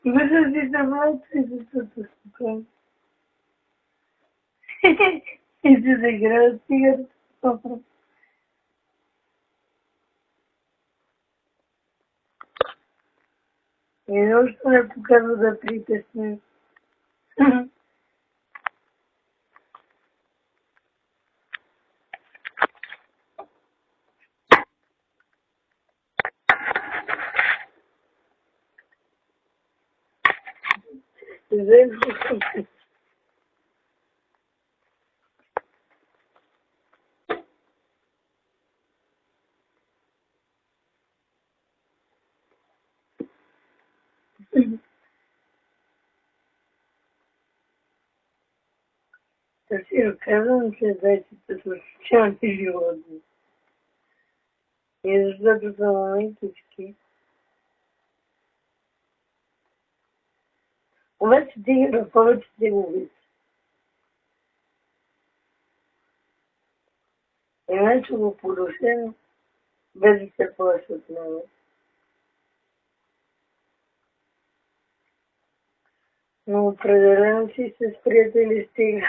Бързо си се млади и се спокойно. И се загрява цигарата. И защо не показва да притесне. Също казвам, че зайците са социални животни. И защото са моментички. Обаче тигъра повече ти го вижда. Иначе го подушено, без да се плаши от него. Но определено си се с приятели стига.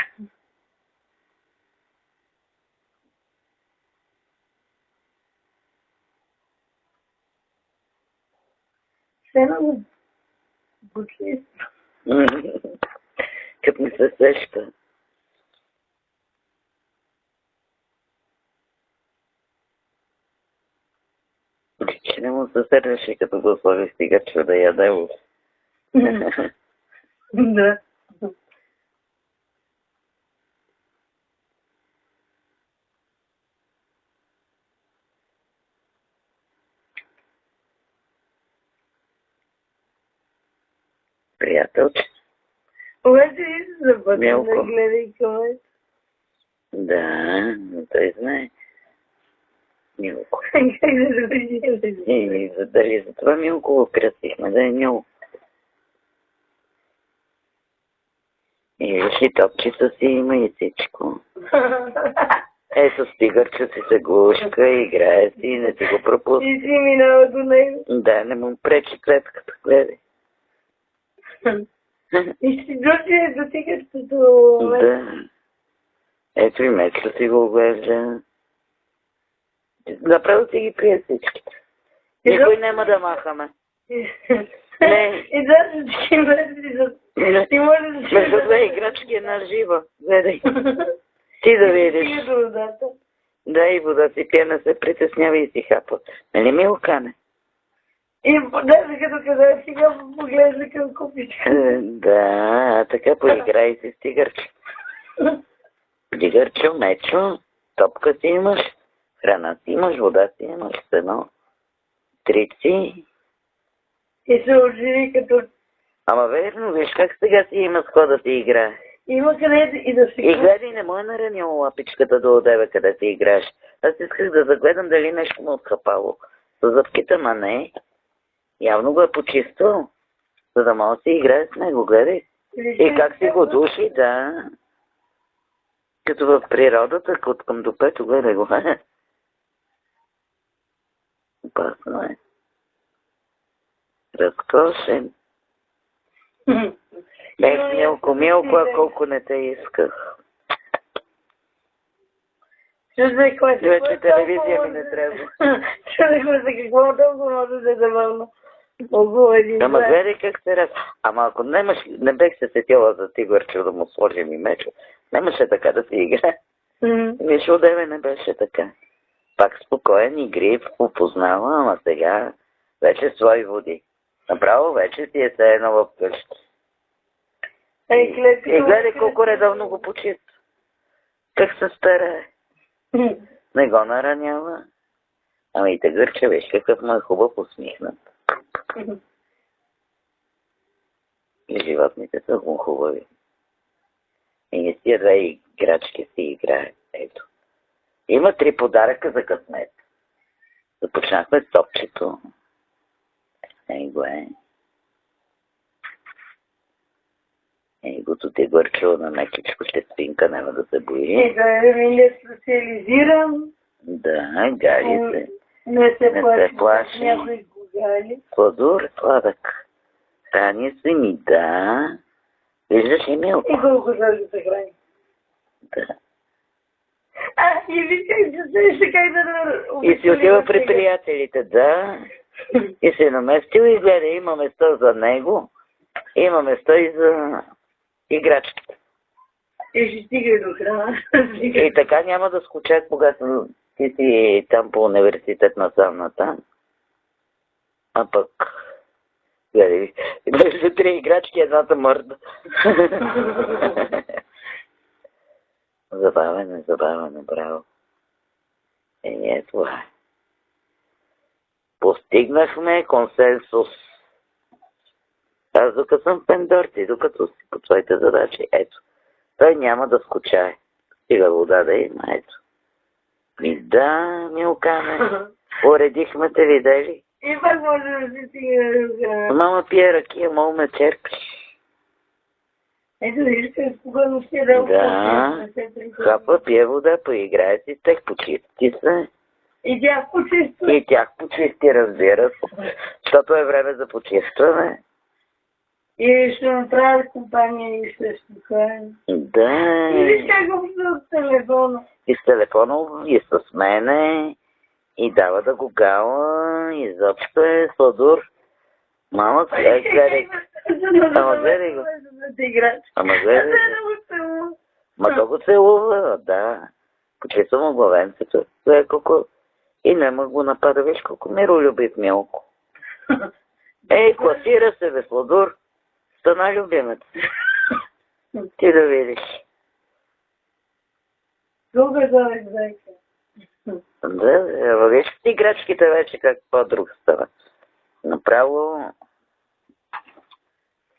Все много почиства. Като ми се сеща. Че не му се сърдеше, като го сложи стигач да яде в. Да. Приятелче. Обаче и се започна да гледа и към мен. Да, но той знае. Милко. Как да види? Дали за това Милко го кръстихме, да е Милко. И виж и топчето си има и всичко. Ето стигарче си се гушка, играе си, не ти го пропусна. И си минава до него. Да, не му пречи клетката, гледай. И си дошли до тигарчето. Да. Ето и Мечо си го оглежда. Направо си ги прие всичките. Никой няма да махаме. Не. И да, всички мързи за... Ти може да си... Между две играчки една жива. Гледай. Ти да видиш. И до водата. Да, и вода си пие, не се притеснява и си хапа. Нали ми окане? И даже като казах, сега поглежда към купичка. Да, така поиграй си с тигърче. Тигърчо, Мечо, топка си имаш, храна си имаш, вода си имаш, сено, трици. И се оживи като... Ама верно, виж как сега си има с кой да си играе. Има къде и да си... И гледай, не му е наранило лапичката до одеве, къде си играеш. Аз исках да загледам дали нещо му отхапало. С зъбките, ма не. Явно го е почиствал, за да мога да си играе с него, гледай. И как си го души, да. Като в природата, от към допето, гледай го. Опасно е. Разкошен. Милко, Милко, а колко не те исках. Вече телевизия ми не трябва. Чудехме се какво толкова може да е забавно. Ама гледай как се раз. Ама ако не бех се сетила за Тигърчо да му сложим и Мечо, нямаше така да си игра. Мишо одеве не беше така. Пак спокоен, игрив, опознава, ама сега вече свои води. Направо вече си е все едно в къща. И гледай колко редовно го почиства. Как се старае. Не го наранява. Ама и Тигърче, виж какъв му е хубав усмихнат. И животните са му хубави. И не си две играчки си играе. Ето. Има 3 подаръка за късмет. Започнахме с топчето. Ей го е. Ей го ти гърчило на мекичко, ще спинка, няма да се бои. Да ми не социализирам. Да, гари се. Не се плаши. Някой го гали. Сладур, сладък. Храни се ми, да. Виждаш ли, Милко? И колко да се храни. Да. И виждаш, че ще как да... И си отива при приятелите, да. И се наместил и гледа, има место за него, има место и за играчките. И ще стига до храна. И така няма да скучат, когато ти си там по университет насам там. А пък, гледай, между 3 играчки едната мърда. Забавено, браво. Това е. Постигнахме консенсус. Аз докато съм пендор, ти докато си по твоите задачи, ето. Той няма да скучае. Стига вода да има, ето. Да, Милкане, уредихме те, видели? И пак може да си стига. Мама пие ракия, мол ме черпиш. Ето, виж, че спокойно ще да Да, хапа, пие вода, поиграе си с тех, почисти се. И тях почиства. И тях почисти, разбира се. Защото е време за почистване. И ще направят компания и ще спокойно. Да. И виж как го с телефона. И с телефона, и с мене, и дава да го гала, изобщо е сладур. Мама, гледай. Ама гледай го. Ама гледай го. Ма то го целува, да. Почиства му главенцето. Гледай колко... И нема го напада, виж колко миролюбив Милко. Ей, класира се, бе, сладур. Стана любимец. Ти да видиш. Друга завек, зайка. Да, виж играчките вече как по-друг става. Направо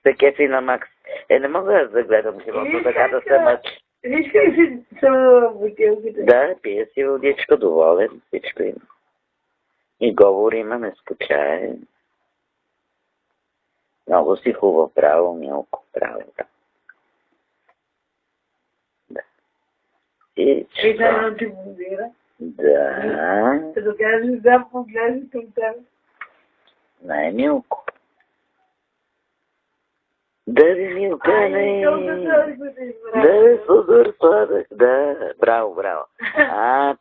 се кефи на Макс. Не мога аз да гледам живота така да се мъчи. Виж как си само бутилките. Да, пие си водичка, доволен, всичко има. И говори има, не скучае. Много си хубаво, право, Милко, право. Да. И да ти подира. Да. Като кажеш да, погледни към теб. Не, Милко. Да, Милка, не. Да, сладур сладък, да. Браво.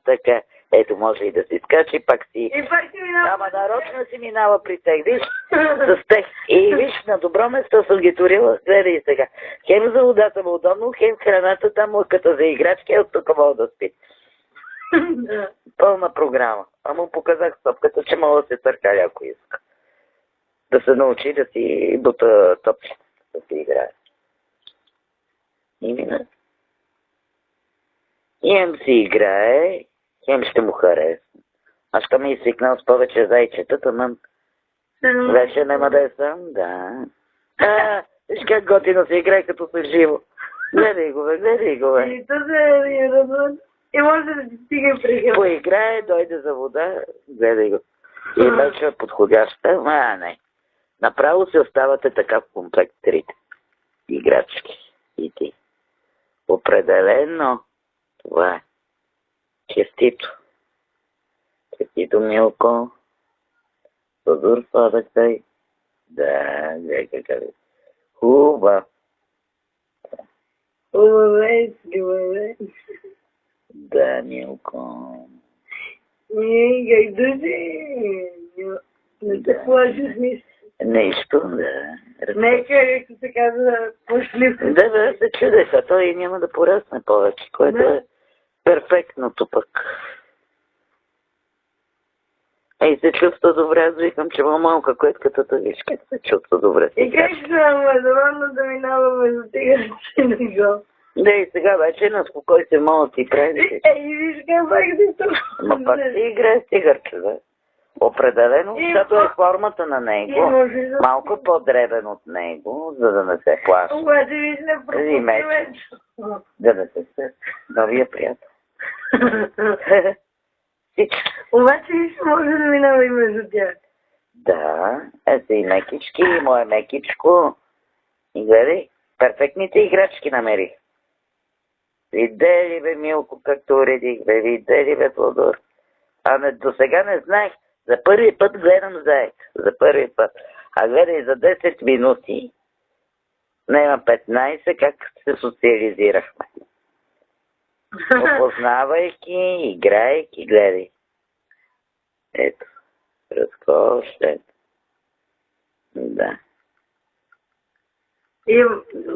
Така. Ето, може и да си скачи, пак си... И пак си минава. Ама нарочно си минава при тех, виж, с тех. И виж, на добро место съм ги турила, гледай и сега. Хем за водата му удобно, хем храната там, като за играчки, от тук мога да спи. Пълна програма. А му показах стопката, че мога да се търкаля, ако иска. Да се научи да си бута топчета, да си играе. И мина. И хем си играе, хем ще му хареса. Аз ще ми свикнал с повече зайчетата, но вече няма да е сам, да. Виж как готино се играе, като се живо. Гледай го, бе. И то се е радван. И може да ти стига при поиграе, дойде за вода, гледай го. И вече е подходяща, не. Направо се оставате така в комплект трите. Играчки. И ти. Определено. Това е. Честито. Честито, Милко. Сладур сладък дай. Да, гледай какъв е. Хубав. Хубаве. Да, Милко. Как дойде. Не те плаши с нищо. Нещо, да. Нека, както се казва, пошлив. Да, се чудех, а той няма да порасне повече, което е перфектното пък. И се чувства добре, аз викам, че малка клетката, виж как се чувства добре. И как ще е доволно да минава между тигърци и него? Да, и сега вече на спокой се мога ти прави. Виж как пак си тук. Ма пак си играе с тигърче, да. Определено, защото е формата на него, малко по-дребен от него, за да не се плаши. Обаче виж не пропускаме. Да не се новия приятел. Обаче виж може да минава и между тях. Да, ето и мекички, и мое мекичко. И гледай, перфектните играчки намерих. Видели бе, Милко, както уредих бе, видели бе, Тодор. До сега не знаех, За първи път гледам заек. За първи път. А гледай за 10 минути. Няма 15, как се социализирахме. Опознавайки, играйки, гледай. Ето. Разкошен. Да. И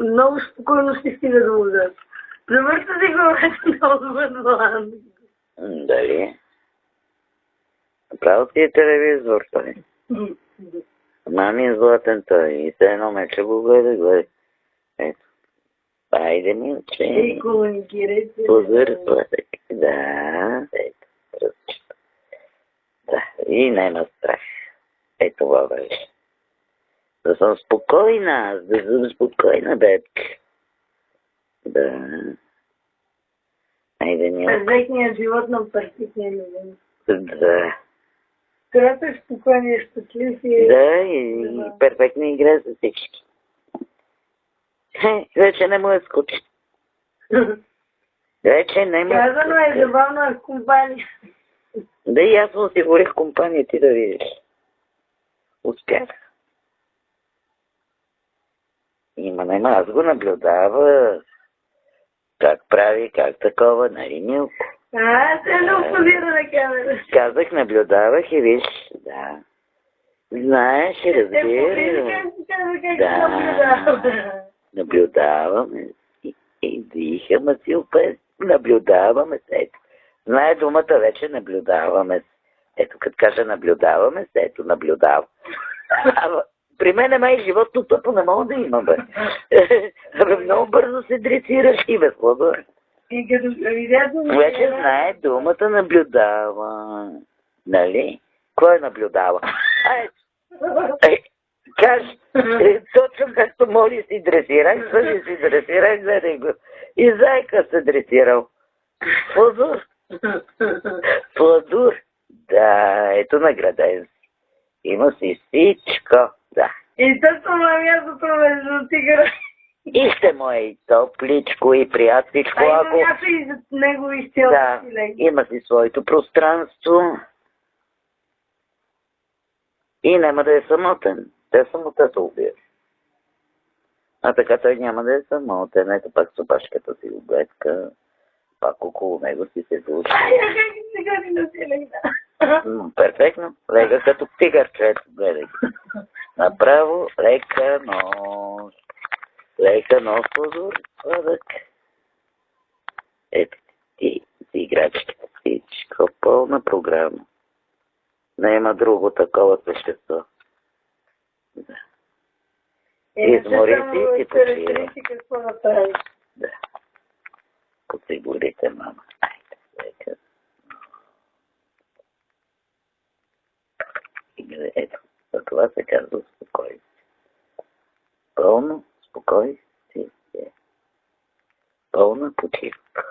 много спокойно ще стига да удара. Превърта си главата много въдван. Дали? Направо ти е телевизор, той. Мами златен той. И се едно мече го гледа. Ето. Айде ми учи. И комуникирайте. Позър сладък. Да. Ето. Разчита. Да. И няма страх. Ето това беше. Да съм спокойна. Да съм спокойна, бебка. Да. Айде ми. Перфектният живот на перфектния любим. Да. Когато е спокойен и щастлив и... Да, и перфектна игра за всички. Вече не му е скучно. Вече не му е Казано е забавна в компания. Да, и аз му осигурих компания, ти да видиш. Успях. Няма, аз го наблюдава. Как прави, как такова, нали, Милко? Се не опозира на камера. Казах, наблюдавах и виж, да. Знаеш и разбира. Да. Наблюдаваме. И дихаме си опет. Наблюдаваме се. Ето. Знае думата вече наблюдаваме се. Ето, като кажа наблюдаваме се, ето наблюдавам. При мен май животно тъпо не мога да има, бе. Абе, много бързо се дресираш и бе, Слобо. И като видяхме... Вече знае думата наблюдава. Нали? Кой наблюдава? Кажи, точно както моли си дресирах, съди си дресирах, гледай го. И зайка се дресирал. Фладур. Фладур. Да, ето награден си. Има си всичко. Да. И точно на мястото между тигъра. И ще му е и топличко, и приятничко. А има място и за него изцяло. Да, има си своето пространство. И няма да е самотен. Те самота се убие. А така той няма да е самотен. Ето пак с опашката си облетка. Пак около него си се слуша. Сега си да си легна. Перфектно. Лега като тигърче. Гледай. Направо лека нос. Лека нос, Лазур. Сладък. Ето ти играчката. Всичко. Пълна програма. Няма друго такова същество. Да. Измори си и ти почива. Какво направи? Да. Подсигурите, мама. Айде, лека. Ето, за това се казва спокойствие. Пълно спокойствие. Пълна почивка.